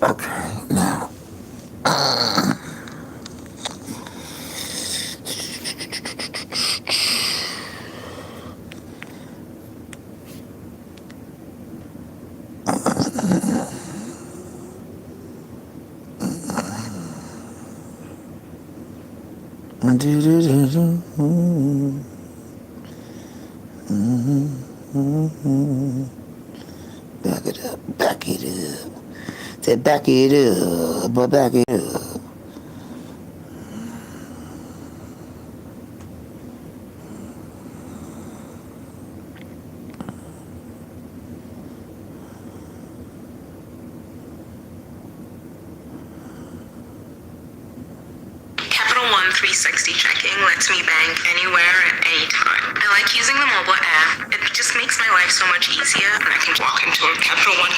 Okay, now. Back it up, back it up. Say back it up, but back it up. Capital One 360 checking lets me bank anywhere at any time. I like using the mobile app. It just makes my life so much easier, and I can walk into a Capital One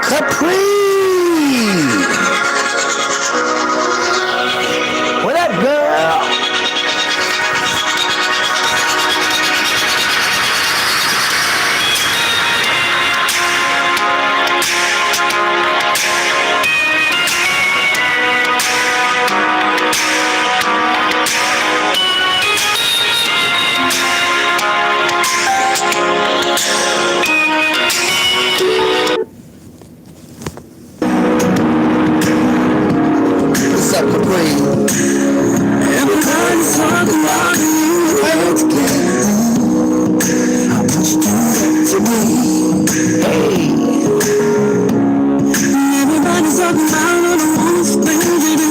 Capri! What up, girl? What's up, Capri? Everybody's talking about you. Let's get how much you do to me. Hey. Everybody's talking about all the wonderful things you do.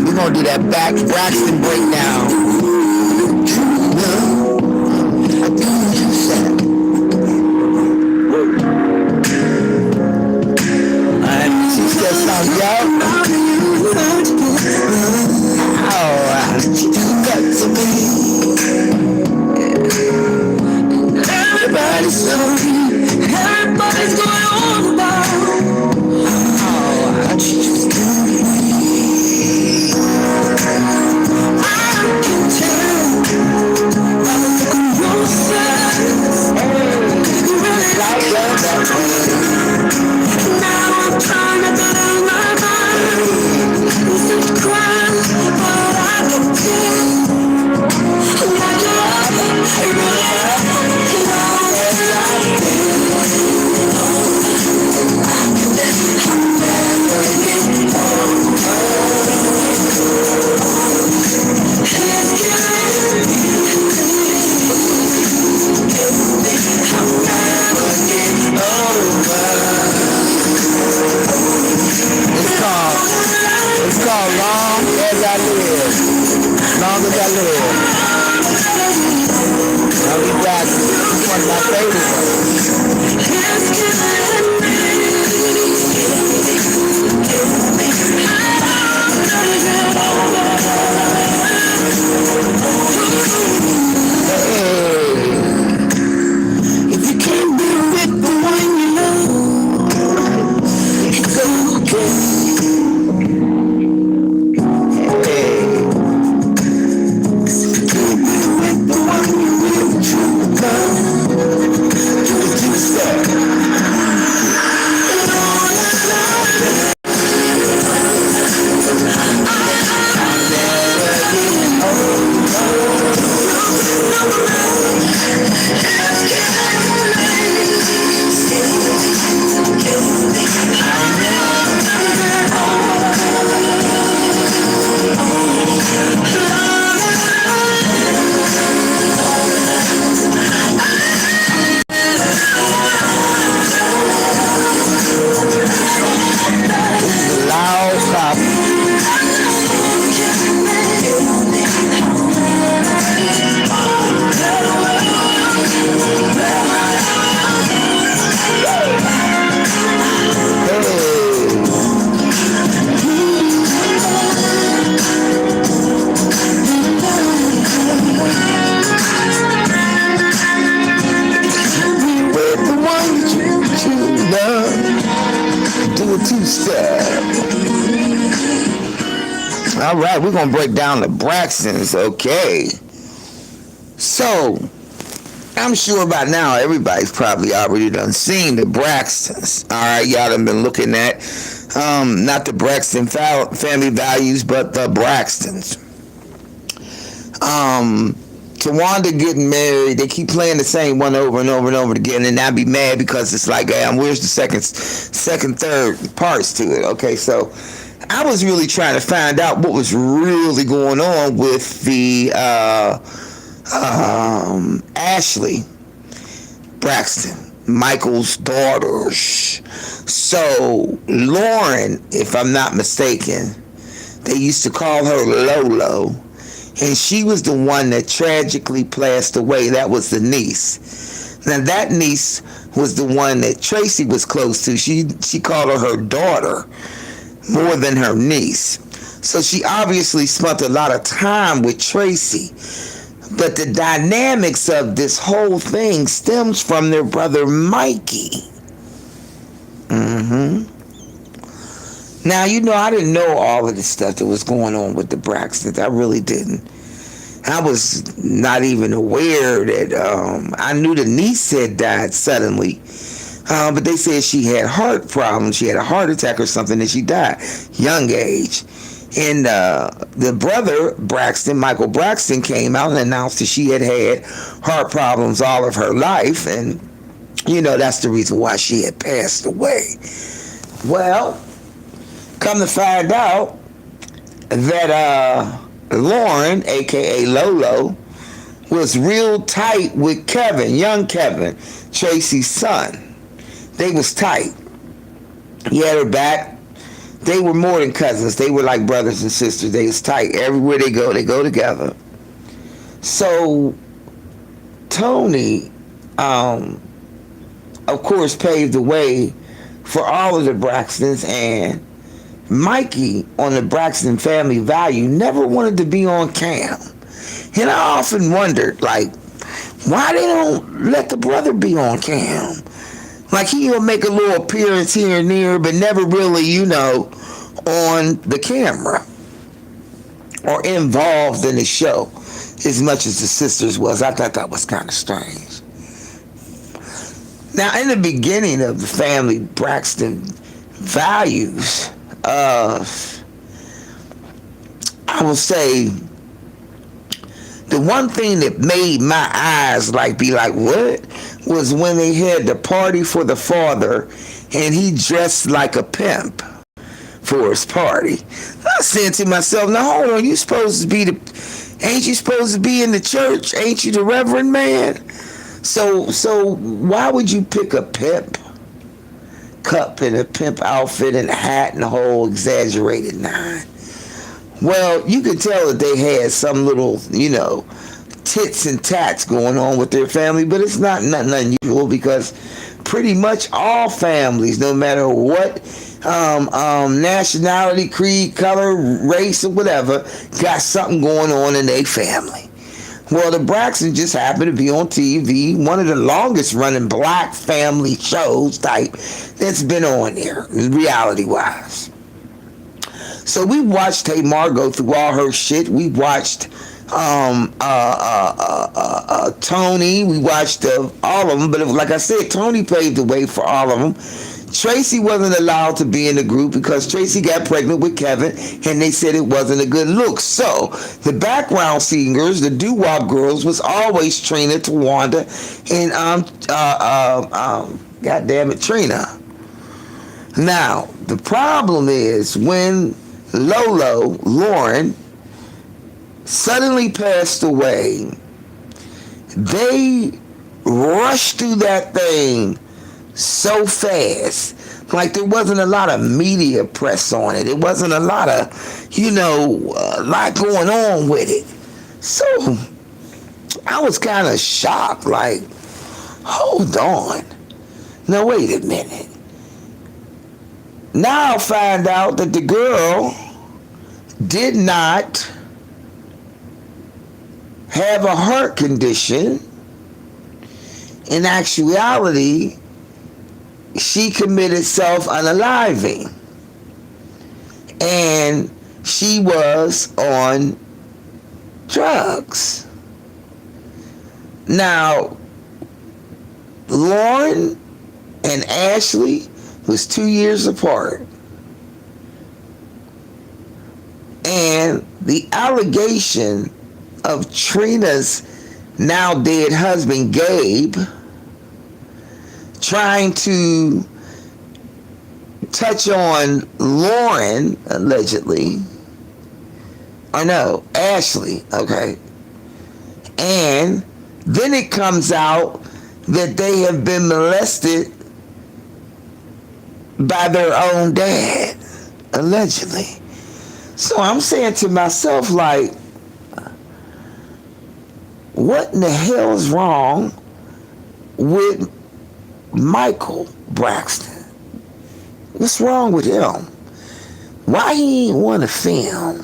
We're gonna do that back Braxton breakdown. Alright, she still sounds out. Everybody's sorry. Everybody's going on about. I just can tell by the look on your face. You really like that way. Now I'm trying to get out my mind. Instead of crying, but I can tell. Like you love it, you really love it. You know it's called Long As I Live. Long As I Live. I'll be back. It's one of my favorite ones. Hey. If you can't be with the one you love, it's okay. All right, we're gonna break down the Braxtons. Okay, so I'm sure by now everybody's probably already done seen the Braxtons. All right, y'all done been looking at not the Braxton family values, but the Braxtons. Tawanda getting married, they keep playing the same one over and over and over again, and I'd be mad because it's like, where's the third parts to it? Okay, so I was really trying to find out what was really going on with the Ashley Braxton, Michael's daughters. So Lauren, if I'm not mistaken, they used to call her Lolo, and she was the one that tragically passed away. That was the niece. Now that niece was the one that Tracy was close to. She called her daughter more than her niece. So she obviously spent a lot of time with Tracy. But the dynamics of this whole thing stems from their brother Mikey. Now, I didn't know all of the stuff that was going on with the Braxtons. I really didn't. I was not even aware that I knew the niece had died suddenly. But they said she had heart problems. She had a heart attack or something, and she died young age. And the brother, Braxton, Michael Braxton, came out and announced that she had heart problems all of her life. And, that's the reason why she had passed away. Well, come to find out that Lauren, a.k.a. Lolo, was real tight with Kevin, young Kevin, Tracy's son. They was tight. He had her back. They were more than cousins. They were like brothers and sisters. They was tight. Everywhere they go together. So Tony, of course, paved the way for all of the Braxtons, and Mikey on the Braxton family value never wanted to be on cam. And I often wondered, why they don't let the brother be on cam? Like, he'll make a little appearance here and there, but never really, on the camera or involved in the show as much as the sisters was. I thought that was kind of strange. Now, in the beginning of the family Braxton values, I will say the one thing that made my eyes be like, what? Was when they had the party for the father and he dressed like a pimp for his party. I said to myself, now hold on, ain't you supposed to be in the church? Ain't you the reverend man? So why would you pick a pimp cup and a pimp outfit and a hat and the whole exaggerated nine? Well, you could tell that they had some little, tits and tats going on with their family, but it's not nothing unusual because pretty much all families, no matter what nationality, creed, color, race, or whatever, got something going on in their family. Well, the Braxtons just happened to be on TV, one of the longest running black family shows type that's been on there, reality-wise. So we watched Tamar go through all her shit. We watched Tony. We watched all of them. But like I said, Tony paved the way for all of them. Tracy wasn't allowed to be in the group because Tracy got pregnant with Kevin, and they said it wasn't a good look. So the background singers, the doo-wop girls, was always Trina, Tawanda, and goddamn it, Trina. Now the problem is when Lauren suddenly passed away, they rushed through that thing so fast. Like, there wasn't a lot of media press on it. It wasn't a lot of, lot going on with it. So I was kind of shocked, like, hold on. Now, wait a minute. Now I find out that the girl did not have a heart condition. In actuality, she committed self-unaliving. And she was on drugs. Now, Lauren and Ashley was 2 years apart. And the allegation of Trina's now dead husband, Gabe, trying to touch on Lauren, allegedly, or no, Ashley, okay. And then it comes out that they have been molested by their own dad, allegedly. So I'm saying to myself, like, what in the hell is wrong with Michael Braxton? What's wrong with him? Why he ain't want to film?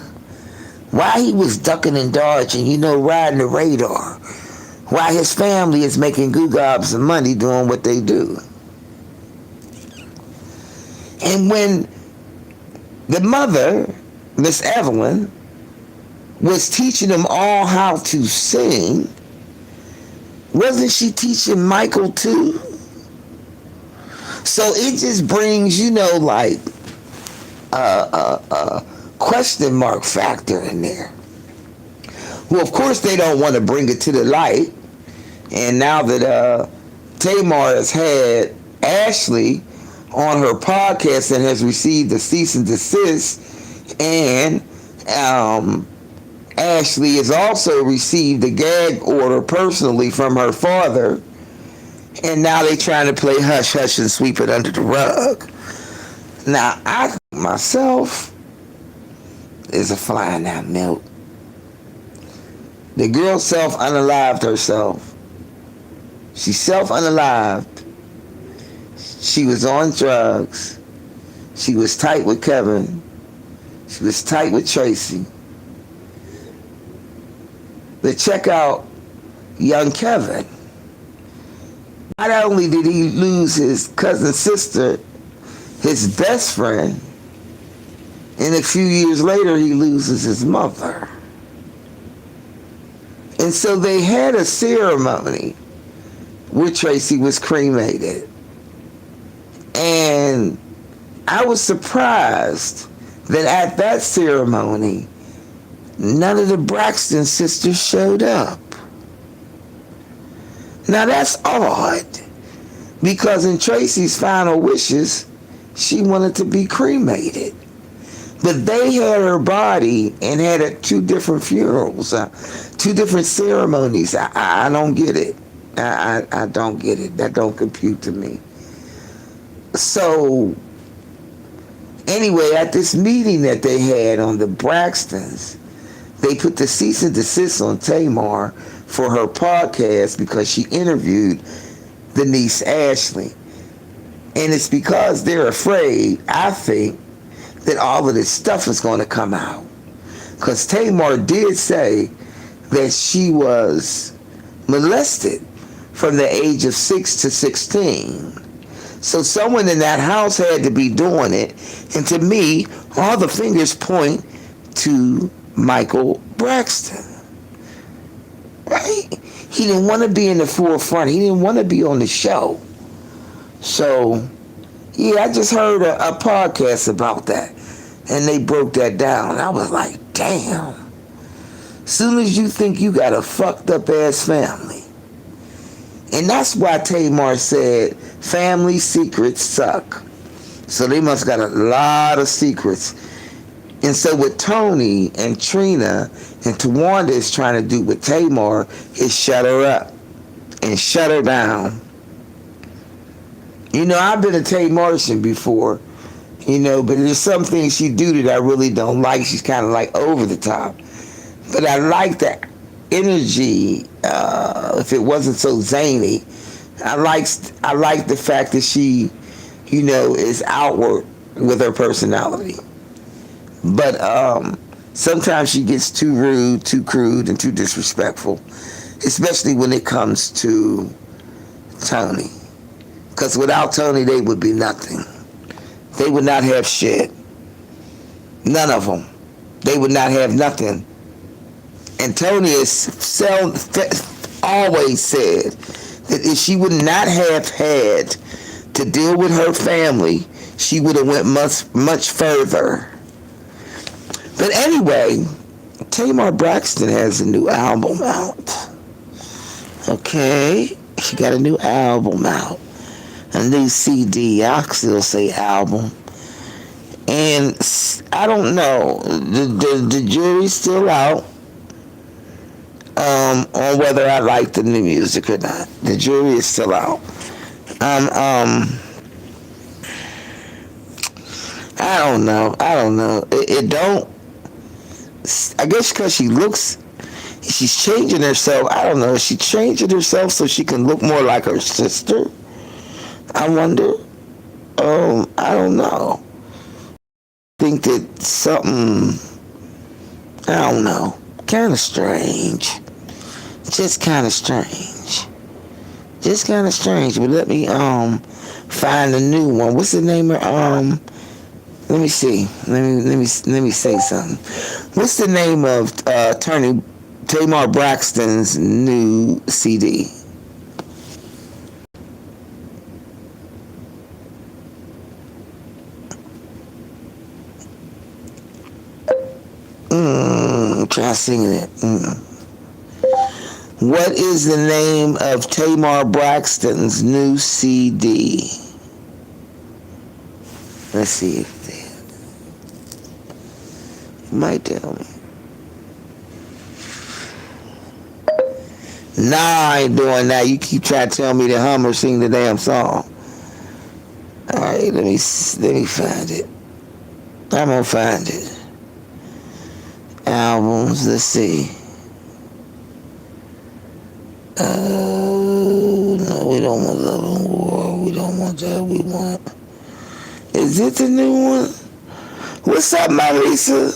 Why he was ducking and dodging, riding the radar? Why his family is making goo-gobs of money doing what they do? And when the mother, Miss Evelyn, was teaching them all how to sing, wasn't she teaching Michael too? So it just brings, like a question mark factor in there. Well, of course they don't want to bring it to the light. And now that Tamar has had Ashley on her podcast and has received a cease and desist, and Ashley has also received a gag order personally from her father, and now they're trying to play hush hush and sweep it under the rug. Now, I think myself is a fly in that milk. The girl self-unalived herself. She self-unalived. She was on drugs. She was tight with Kevin. She was tight with Tracy. But check out young Kevin. Not only did he lose his cousin sister, his best friend, and a few years later he loses his mother. And so they had a ceremony where Tracy was cremated. And I was surprised that at that ceremony, none of the Braxton sisters showed up. Now that's odd, because in Tracy's final wishes, she wanted to be cremated. But they had her body and had two different funerals, two different ceremonies. I don't get it. I don't get it. That don't compute to me. So, anyway, at this meeting that they had on the Braxtons, they put the cease and desist on Tamar for her podcast because she interviewed the niece Ashley. And it's because they're afraid, I think, that all of this stuff is going to come out. Because Tamar did say that she was molested from the age of 6 to 16. So someone in that house had to be doing it. And to me, all the fingers point to Michael Braxton. Right? He didn't want to be in the forefront. He didn't want to be on the show. So, yeah, I just heard a podcast about that. And they broke that down. I was like, damn. Soon as you think you got a fucked up ass family. And that's why Tamar said family secrets suck. So they must got a lot of secrets. And so what Tony and Trina and Tawanda is trying to do with Tamar is shut her up and shut her down. I've been a Tamartian before, but there's some things she do that I really don't like. She's kind of like over the top. But I like the energy, if it wasn't so zany. I like the fact that she, is outward with her personality. But sometimes she gets too rude, too crude, and too disrespectful, especially when it comes to Tony. Because without Tony, they would be nothing. They would not have shit. None of them. they would not have nothing. Antonia always said that if she would not have had to deal with her family, she would have went much further. But anyway, Tamar Braxton has a new album out. Okay, she got a new album out, a new CD. I still say album. And I don't know, the jury's still out on whether I like the new music or not. The jury is still out. I don't know. It don't. I guess because she's changing herself. I don't know. Is she changing herself so she can look more like her sister? I wonder. I don't know. I think that something, I don't know, kind of strange. Just kind of strange. But let me find a new one. What's the name of let me see. Let me say something. What's the name of Attorney Tamar Braxton's new CD? Try singing it. What is the name of Tamar Braxton's new CD? Let's see if it might tell me. Nah, I ain't doing that. You keep trying to tell me to hum or sing the damn song. All right, let me find it. I'm gonna find it. Albums, let's see. No, we don't want Love and War. We don't want that. We want. Is it the new one? What's up, my Lisa?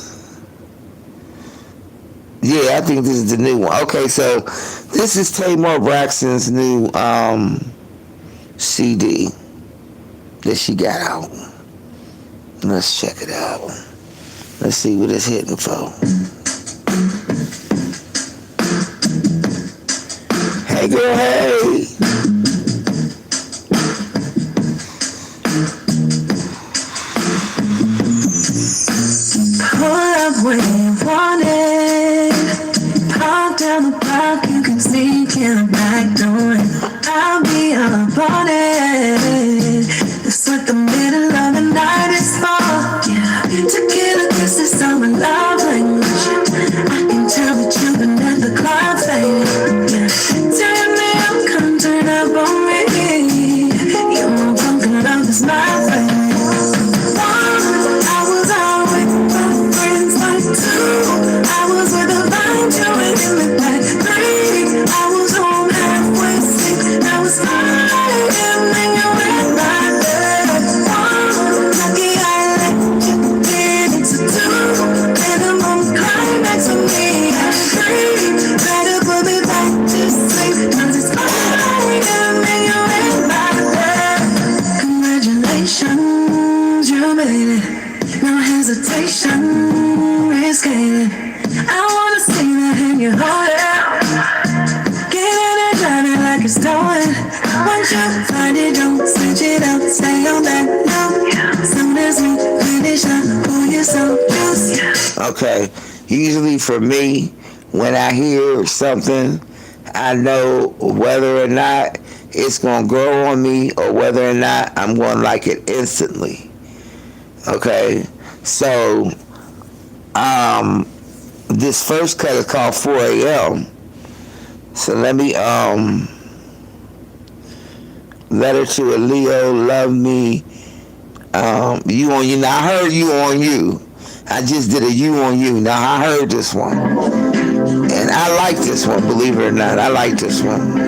Yeah, I think this is the new one. Okay, so this is Tamar Braxton's new CD that she got out. Let's check it out. Let's see what it's hitting for. Hey girl, hey. Pull up when you want it. Pop down the block, you can sneak in the back door. I'll be up on it. It's what the middle of the night is for. Yeah, tequila kisses are my love language. I can tell that you've been at the club lately. Yeah, tell me I'm come turn up on me. You're more drunk and love is my thing. I was out with my friends like 2. I was with a vine chewing in the back 3. I was home halfway asleep. I was flying and you went by there. 1, lucky I let you get into 2. Minimum climax for me at 3. Better put me back to sleep. 'Cause it's flying and you went by there. Congratulations, you made it. No hesitation, risk it. I wanna see that hand you hold it. Get in and drive it like it's stolen. Once you find it, don't switch it up. Stay on that note. Soon as we finish up, pull your soul juice. Okay, usually for me, when I hear something, I know whether or not it's gonna grow on me or whether or not I'm gonna like it instantly. Okay, so this first cut is called 4 a.m. So let me Letter to a Leo, Love Me, You on You. Now I heard You on You. I just did a You on You. Now I heard this one, and I like this one, believe it or not. I like this one.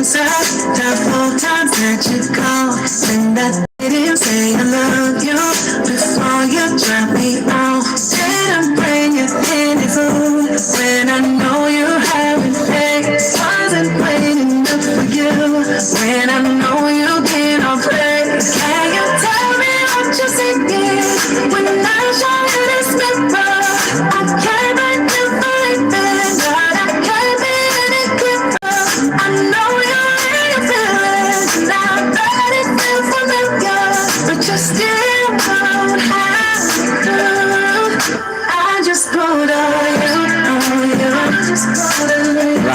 Couple times that you call, and I didn't say I love you before you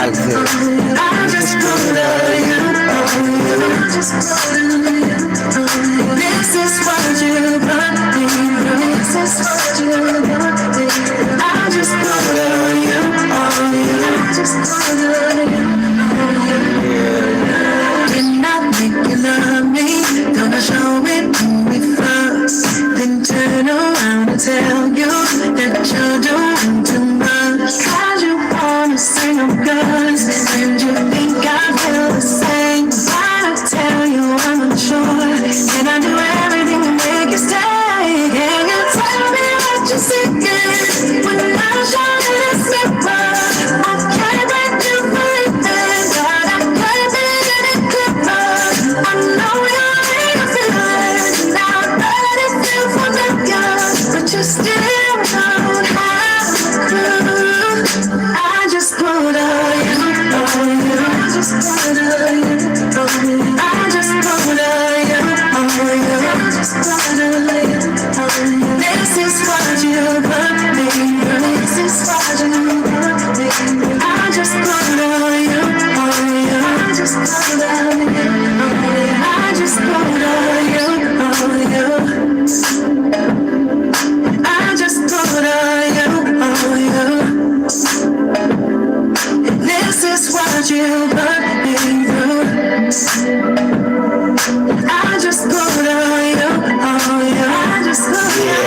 like this. I just wanna you. This is what you brought me through. This is what you brought me through. I just wanna you. I just wanna you. You're not thinking of me. Gonna show it when we first. Then turn around and tell you that you're doing too much. Cause you wanna sing of guns, and you think I feel the same. I tell you I'm unsure, and I do everything to make you stay. Can you tell me what you're seeking when I'm shining this mirror? I can't make you believe it, but I can't be any clearer. I know you're in a feeling, now I bet it feels familiar, but you still don't have a clue. I just put a you on you. I just put a you on you. I just put a you on you. I just put a you on you. This is what you put me through. This is what you put me through. I just put a you on you. I just put a you on you. I just put a you on you. I just put a you on you. This is what you put me through. I just put a you on you. I just put a you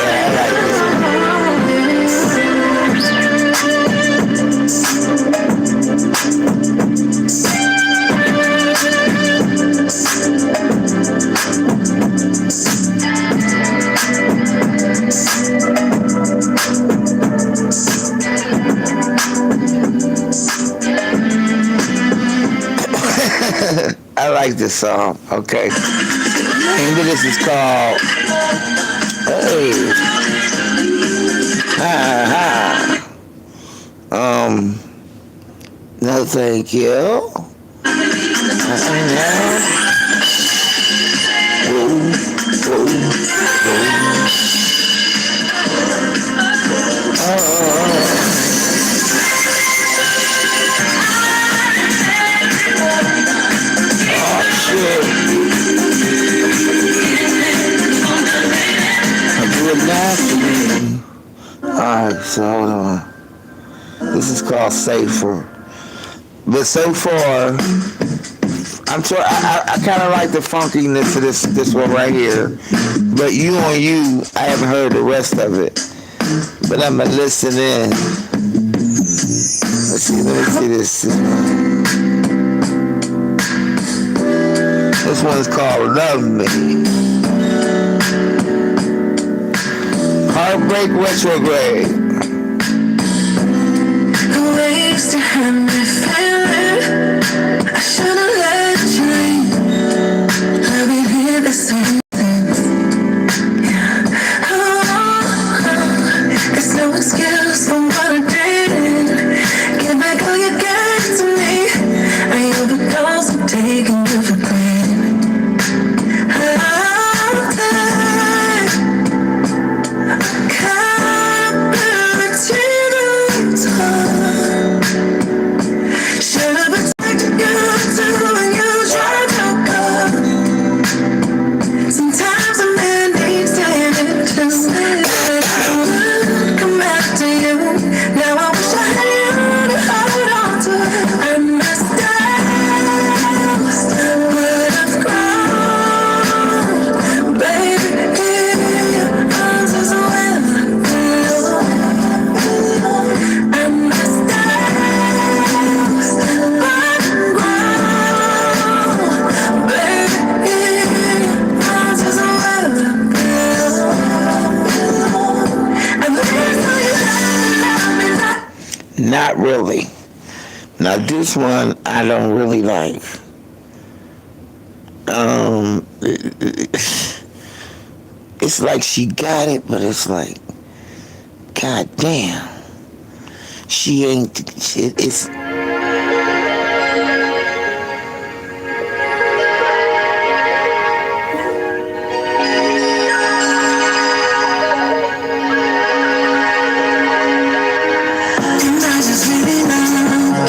I like this song. Okay. Name of this is called Hey. Ha ha. No thank you. Alright, so hold on. This is called Safer. But so far, I kind of like the funkiness of this one right here. But You on You, I haven't heard the rest of it. But I'm going to listen in. Let me see this. This one's called Love Me. Heartbreak Retrograde. the ways to have me feeling. I should've let you leave. I'll be here the same things. Yeah. There's no excuse for what I did. Get back all you gave to me. I overdosed, I'm taking you for granted. Not really. Now this one I don't really like. It's like she got it, but it's like, god damn, she ain't. It's.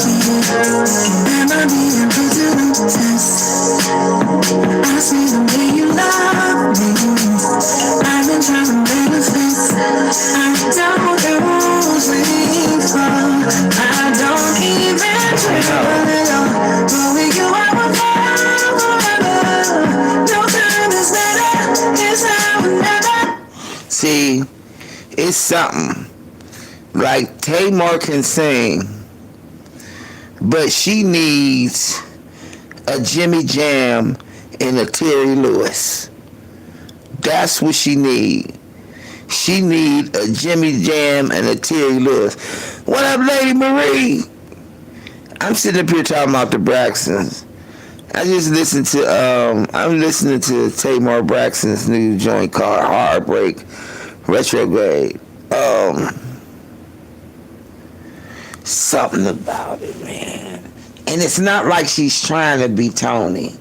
Am I being put to the test? I see the way you love me. I've been trying to manifest. I don't usually fall. I don't even try. But with you I will fall forever. No time is better. It's now or never. See, it's something. Like Tamar can sing, but she needs a Jimmy Jam and a Terry Lewis. That's what she need. She need a Jimmy Jam and a Terry Lewis. What up, Lady Marie? I'm sitting up here talking about the Braxtons. I just listened to I'm listening to Tamar Braxton's new joint called Heartbreak Retrograde. Something about it, man. And it's not like she's trying to be Tony,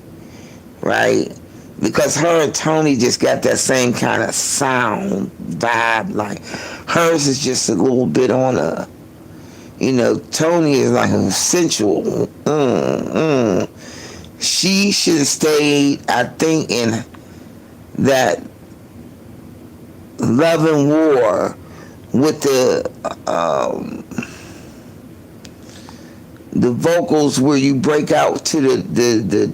right? Because her and Tony just got that same kind of sound vibe. Like hers is just a little bit on a, Tony is like a sensual. She should have stayed, I think, in that Love and War with the vocals where you break out to the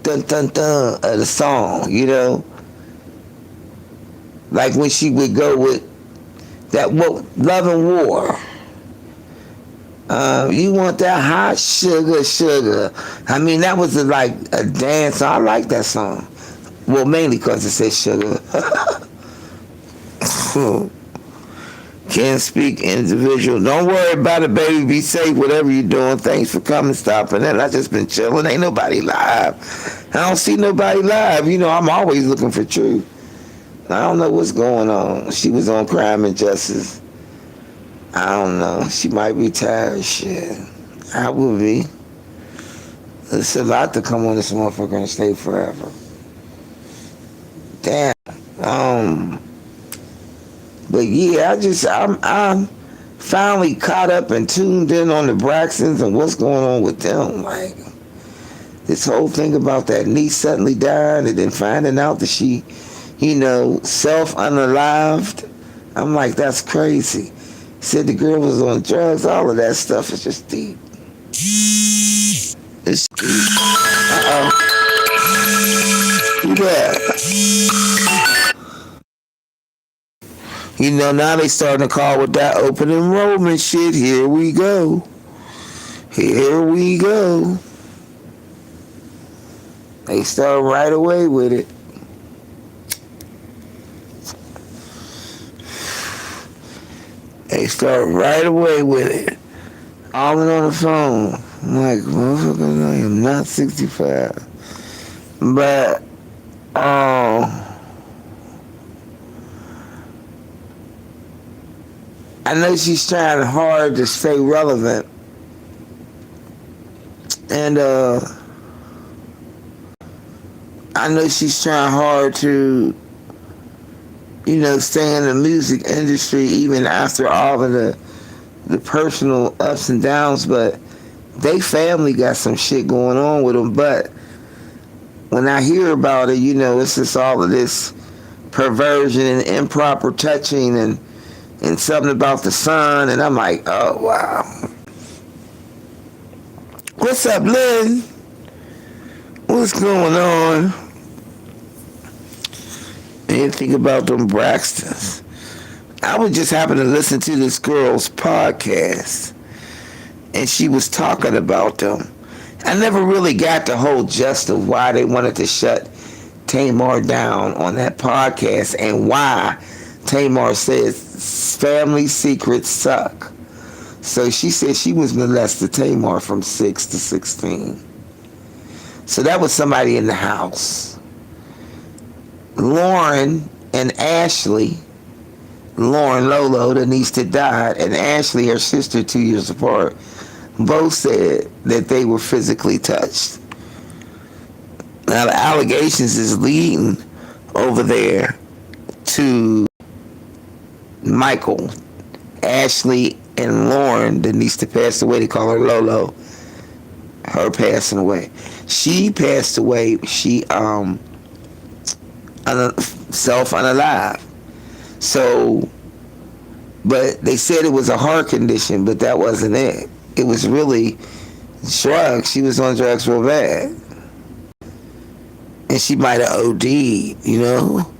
dun dun dun of the song, like when she would go with that Love and War. You want that hot sugar. I mean, that was like a dance. I like that song. Well, mainly because it says sugar. Can't speak individual. Don't worry about it, baby. Be safe, whatever you're doing. Thanks for coming, stopping in. I just been chilling. Ain't nobody live. I don't see nobody live. I'm always looking for truth. I don't know what's going on. She was on Crime and Justice. I don't know. She might be tired. Shit. I would be. It's a lot to come on this motherfucker and stay forever. Damn. But yeah, I'm finally caught up and tuned in on the Braxtons and what's going on with them. Like, this whole thing about that niece suddenly dying and then finding out that she, self-unalived. I'm like, that's crazy. Said the girl was on drugs. All of that stuff is just deep. It's deep. Who that? Now they starting to call with that open enrollment shit. Here we go. They start right away with it. All in on the phone. I'm like, motherfucker, I am not 65. But, I know she's trying hard to stay relevant. And I know she's trying hard to, stay in the music industry even after all of the personal ups and downs. But they family got some shit going on with them. But when I hear about it, it's just all of this perversion and improper touching and something about the son, and I'm like, oh, wow. What's up, Lynn? What's going on? Anything about them Braxtons? I was just happening to listen to this girl's podcast, and she was talking about them. I never really got the whole gist of why they wanted to shut Tamar down on that podcast and why Tamar says family secrets suck. So she said she was molested, Tamar, from 6 to 16. So that was somebody in the house. Lauren and Ashley, Lauren Lolo, the niece that died, and Ashley, her sister, 2 years apart, both said that they were physically touched. Now the allegations is leading over there to Michael, Ashley, and Lauren, the niece that passed away, they call her Lolo. her passing away. She passed away. She self unalive. So, but they said it was a heart condition, but that wasn't it. It was really drugs. She was on drugs real bad, and she might have OD'd. You know,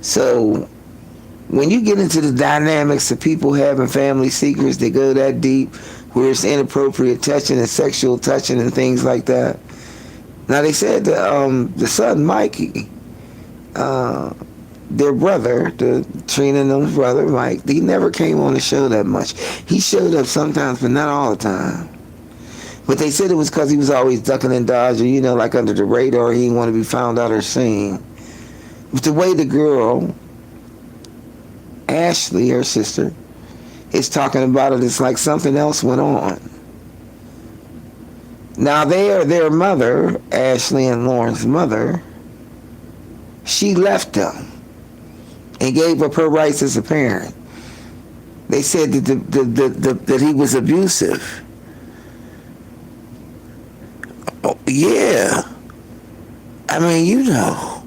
so when you get into the dynamics of people having family secrets, they go that deep, where it's inappropriate touching and sexual touching and things like that. Now they said the son Mikey, their brother, the Trina and them's brother Mike, he never came on the show that much. He showed up sometimes, but not all the time. But they said it was because he was always ducking and dodging, you know, like under the radar. He didn't want to be found out or seen. But the way the girl, Ashley, her sister, is talking about it, it's like something else went on. Now their mother, Ashley and Lauren's mother, she left them and gave up her rights as a parent. They said that he was abusive. Oh, yeah. I mean, you know.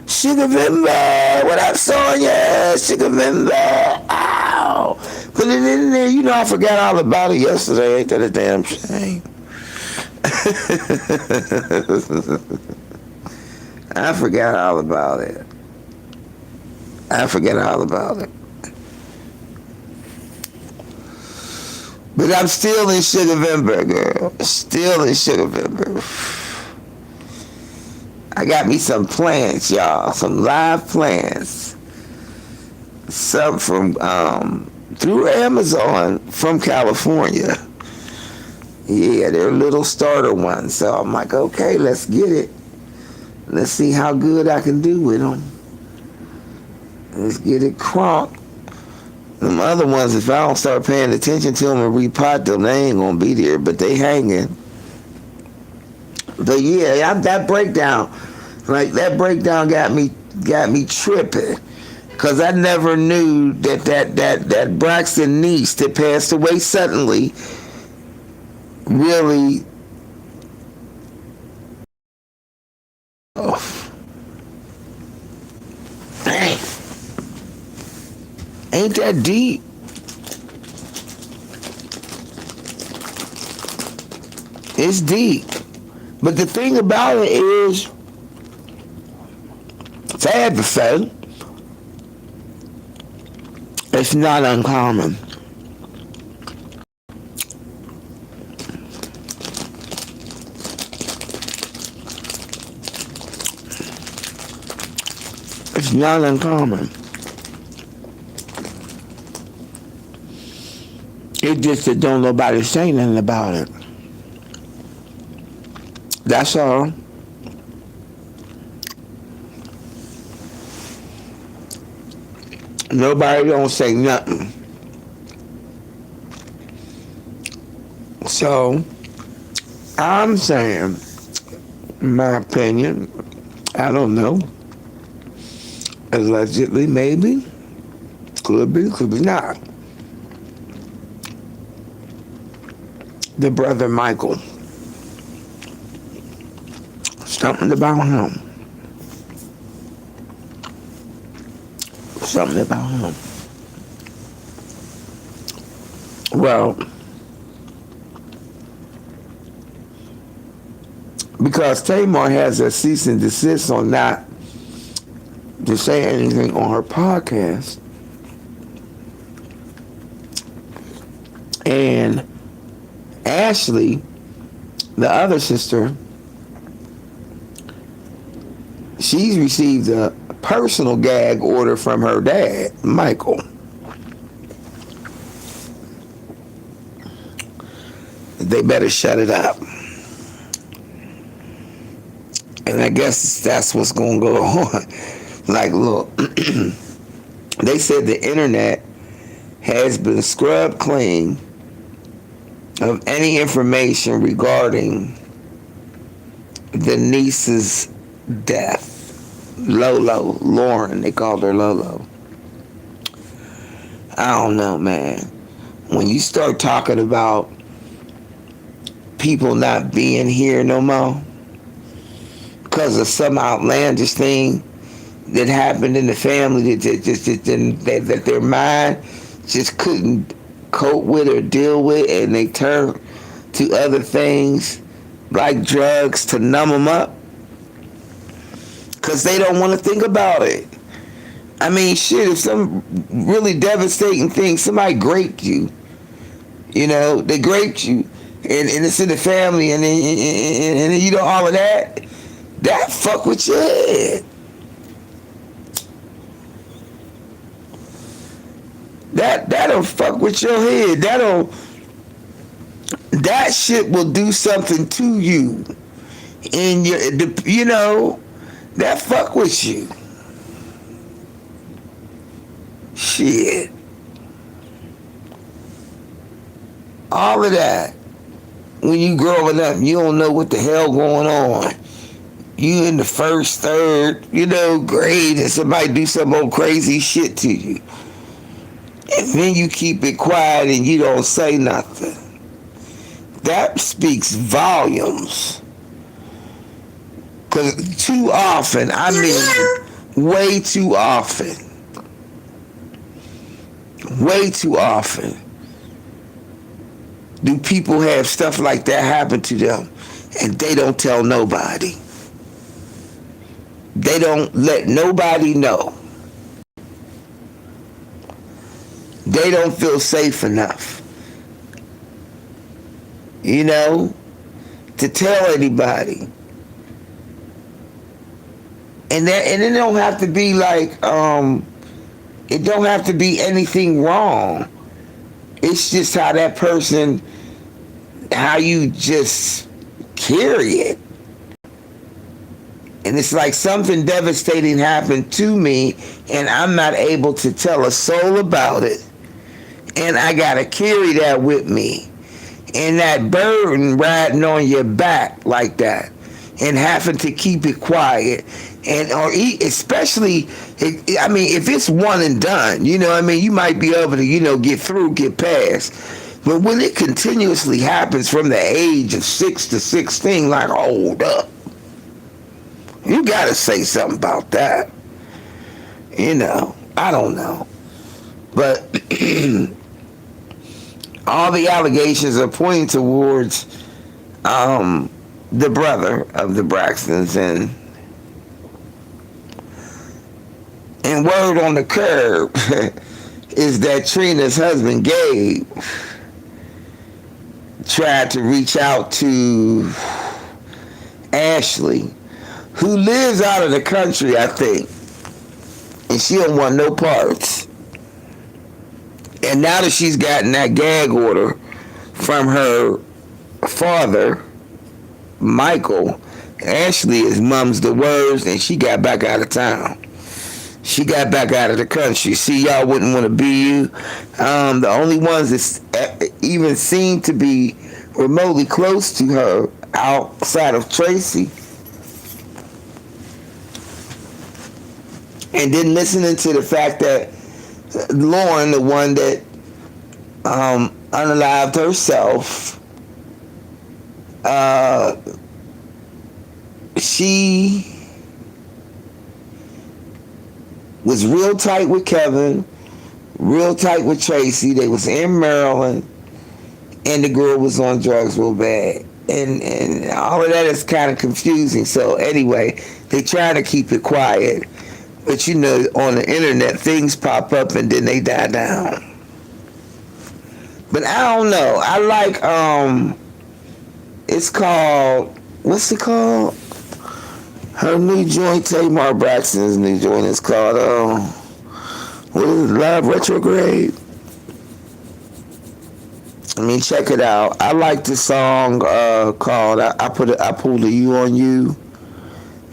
Sugar Vimba, what up, Sonya? Sugar Vimba, ow. Put it in there. You know, I forgot all about it yesterday. Ain't that a damn shame? I forgot all about it. But I'm still in Sugar Vimba, girl. Still in Sugar Vimba. I got me some plants, y'all. Some live plants. Some from through Amazon from California. Yeah, they're little starter ones. So I'm like, okay, let's get it. Let's see how good I can do with them. Let's get it crunk. Them other ones, if I don't start paying attention to them and repot them, they ain't gonna be there, but they hanging. But yeah, that breakdown got me tripping. Cause I never knew that Braxton niece that passed away suddenly really dang. Ain't that deep? It's deep. But the thing about it is, sad to say, it's not uncommon. It's not uncommon. It's just that don't nobody say nothing about it. That's all. Nobody don't say nothing. So, I'm saying, in my opinion, I don't know. Allegedly, maybe. Could be not. The brother Michael. Something about him. Something about him. Well, because Tamar has a cease and desist on not to say anything on her podcast, and Ashley, the other sister, she's received a personal gag order from her dad, Michael. They better shut it up. And I guess that's what's going to go on. Like, look, they said the internet has been scrubbed clean of any information regarding the niece's death. Lolo, Lauren, they called her Lolo. I don't know, man. When you start talking about people not being here no more because of some outlandish thing that happened in the family that their mind just couldn't cope with or deal with, and they turned to other things like drugs to numb them up because they don't want to think about it. I mean, shit, if some really devastating thing, somebody raped you, they raped you, and it's in the family, and then all of that fuck with your head. That'll fuck with your head. That shit will do something to you. And that fuck with you. Shit. All of that. When you growing up, you don't know what the hell going on. You in the first, third, grade, and somebody do some old crazy shit to you. And then you keep it quiet and you don't say nothing. That speaks volumes. Because too often, I mean, way too often, do people have stuff like that happen to them and they don't tell nobody. They don't let nobody know. They don't feel safe enough, to tell anybody. And it don't have to be like, it don't have to be anything wrong. It's just how that person, how you just carry it. And it's like something devastating happened to me and I'm not able to tell a soul about it. And I gotta carry that with me. And that burden riding on your back like that. And having to keep it quiet. Especially, if it's one and done, you might be able to, get past. But when it continuously happens from the age of 6 to 16, like, hold up. You gotta say something about that. I don't know. But all the allegations are pointing towards the brother of the Braxtons, and word on the curb is that Trina's husband Gabe tried to reach out to Ashley, who lives out of the country, I think, and she don't want no parts. And now that she's gotten that gag order from her father, Michael, Ashley is mum's the words, and she got back out of town. She got back out of the country. See, y'all wouldn't want to be you. The only ones that even seem to be remotely close to her outside of Tracy. And then listening to the fact that Lauren, the one that unalived herself, she was real tight with Kevin, real tight with Tracy. They was in Maryland, and the girl was on drugs real bad. And all of that is kind of confusing. So anyway, they try to keep it quiet. But on the internet, things pop up and then they die down. But I don't know. I like, it's called, what's it called? Her new joint, Tamar Braxton's new joint is called, what is it, Love Retrograde? Check it out. I like the song called, I pulled a You on You,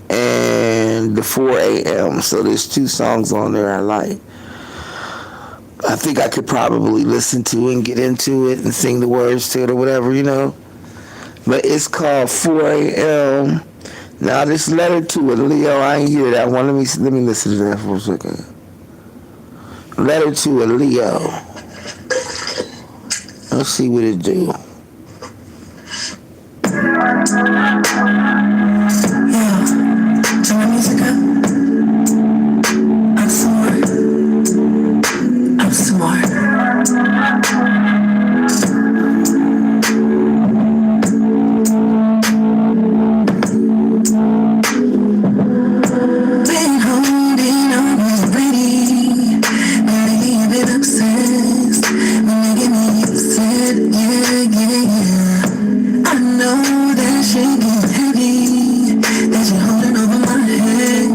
and the 4 a.m. So there's 2 songs on there I like. I think I could probably listen to it and get into it and sing the words to it or whatever, But it's called 4 a.m. Now this letter to a Leo, I ain't hear that one. Let me listen to that for a second. Letter to a Leo. Let's see what it do. Turn my music up. I'm smart. I'm smart. Been holding on already. Lately I've been obsessed. When you get me upset, yeah. I know that shit get heavy. That you're holding over my head.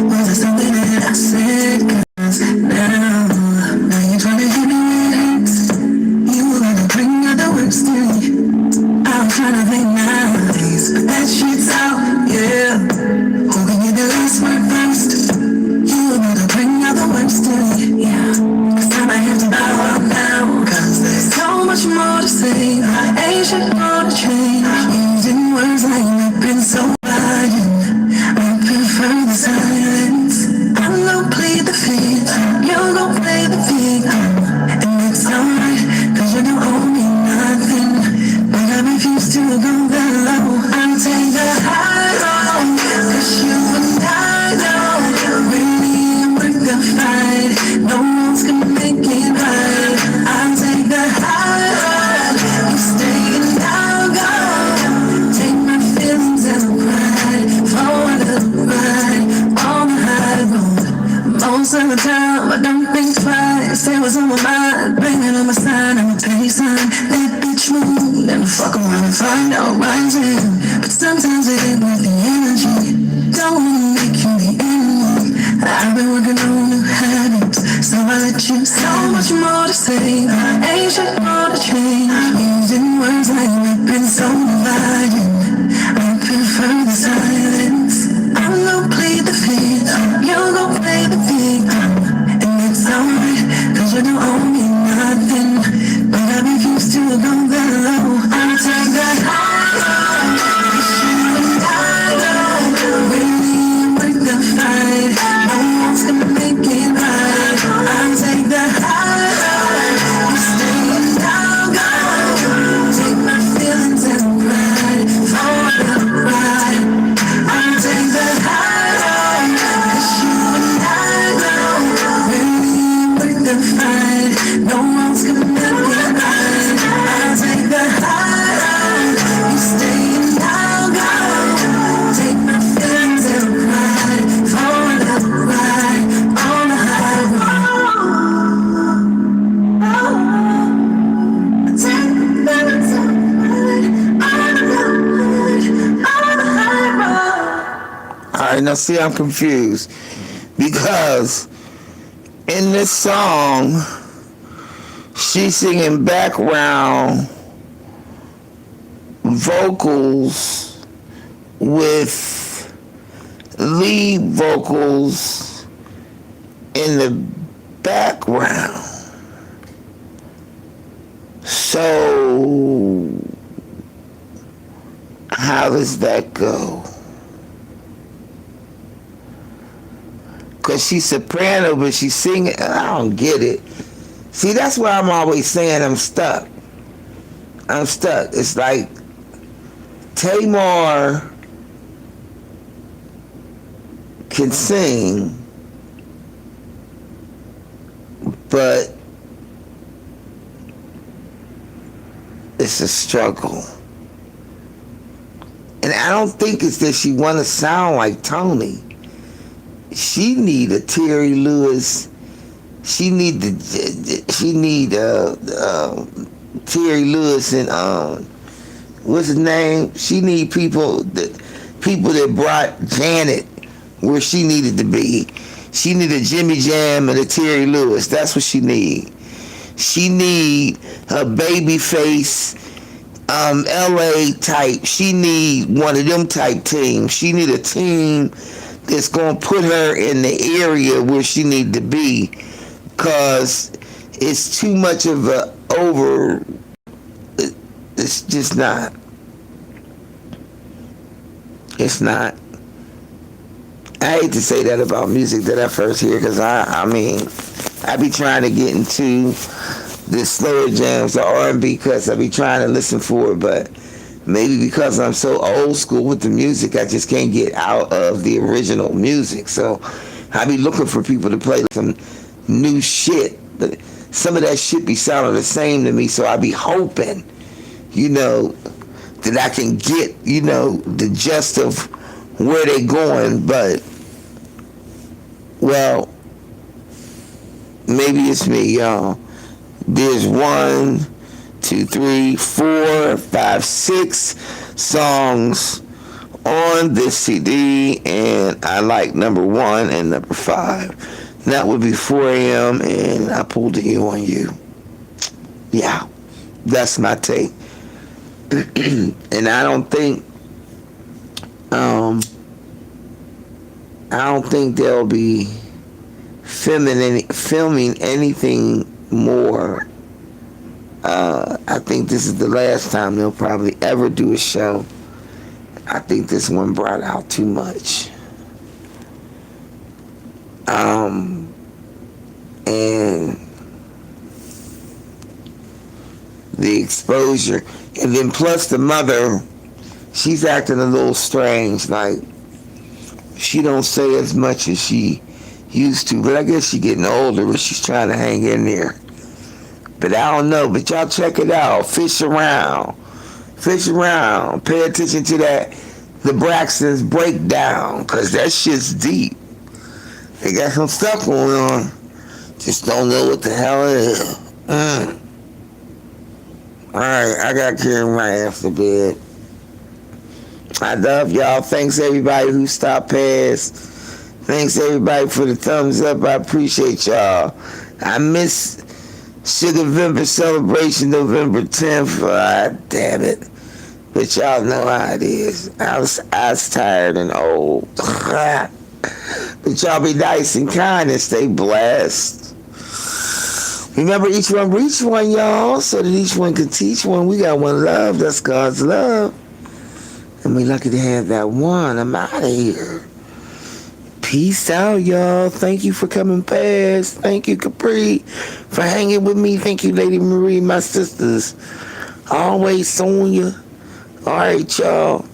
Was it something that I said? 'Cause now you're trying to hit me with it. You wanna bring out the worst in me. I'm trying to play nice, but that shit's out, yeah. Who can get the last word first? You wanna bring out the worst in me, yeah. 'Cause I might have to bow out now. 'Cause there's so much more to say. My age should want to change. Using words like we've been so violent. I prefer the silence. I'm gonna plead the fifth. You're gonna play the victim. And it's alright, 'cause you don't owe me nothing. But I refuse to go that low. I'll take the high road. 'Cause you and I know really worth the fight. No one's gonna make it right. I'll take the high road. You stay and I'll go. Take my feelings and ride forward and ride on the high road. Most of the time, I don't think twice. Say what's on my mind, blame it on my sign. I'm a petty sign. That bitch move, then fuck around and find out rising. But sometimes it ain't worth the energy. Don't wanna make you the enemy. I've been working on new habits, so I let you. So much more to say. My age should want to change. Using words like we've been so divided. I prefer the silence. I'm gonna plead the fifth. You're gonna play the victim. And it's alright, 'cause you don't owe me nothing. But I refuse to go that low. I'll take the high road. 'Cause you and I know really worth the fight. No one's gonna make it right. I'll take the high road. You stay and I'll go. Take my feelings and ride forward and ride. I'll take the high road. 'Cause you and I know really worth the fight. No one's gonna make it right. I'll take the high road. You stay and I'll go. Take my feelings and ride forward and ride on the high road. Take my feelings and ride on the high road. Alright, now see, I'm confused. Because in this song, she's singing background vocals with lead vocals in the background. So, how does that go? Because she's soprano, but she's singing. I don't get it. See, that's why I'm always saying I'm stuck. I'm stuck. It's like Tamar can sing, but it's a struggle. And I don't think it's that she want to sound like Tony. She need a Terry Lewis. She need Terry Lewis and what's his name? She need people that brought Janet where she needed to be. She need a Jimmy Jam and a Terry Lewis. That's what she need. She need a baby face, LA type. She need one of them type teams. She need a team that's gonna put her in the area where she need to be, cause it's too much of a over. It's just not. It's not. I hate to say that about music that I first hear, because I mean, I be trying to get into the slower jams, the R&B cuts. I be trying to listen for it, but Maybe because I'm so old school with the music, I just can't get out of the original music. So I be looking for people to play some new shit, but some of that shit be sounding the same to me. So I be hoping, that I can get, the gist of where they going. But well, maybe it's me, y'all. There's 1, 2, 3, 4, 5, 6 songs on this CD, and I like number 1 and number 5. That would be 4 a.m. and I pulled the U on you. Yeah, that's my take. And I don't think they'll be filming anything more. I think this is the last time they'll probably ever do a show. I think this one brought out too much. And the exposure. And then plus the mother, she's acting a little strange. Like, she don't say as much as she used to. But I guess she's getting older, but she's trying to hang in there. But I don't know. But y'all check it out. Fish around. Pay attention to that. The BRAXTONS breakdown. Because that shit's deep. They got some stuff going on. Just don't know what the hell it is. Alright, I got carrying my ass to bed. I love y'all. Thanks everybody who stopped past. Thanks everybody for the thumbs up. I appreciate y'all. I miss Sugar Vember celebration November 10th. Damn it. But y'all know how it is. I was tired and old. But y'all be nice and kind and stay blessed. Remember, each one reach one, y'all, so that each one can teach one. We got one love. That's God's love. And we lucky to have that one. I'm out of here. Peace out, y'all. Thank you for coming past. Thank you, Capri, for hanging with me. Thank you, Lady Marie, my sisters. Always Sonia. All right, y'all.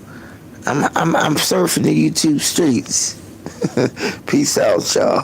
I'm surfing the YouTube streets. Peace out, y'all.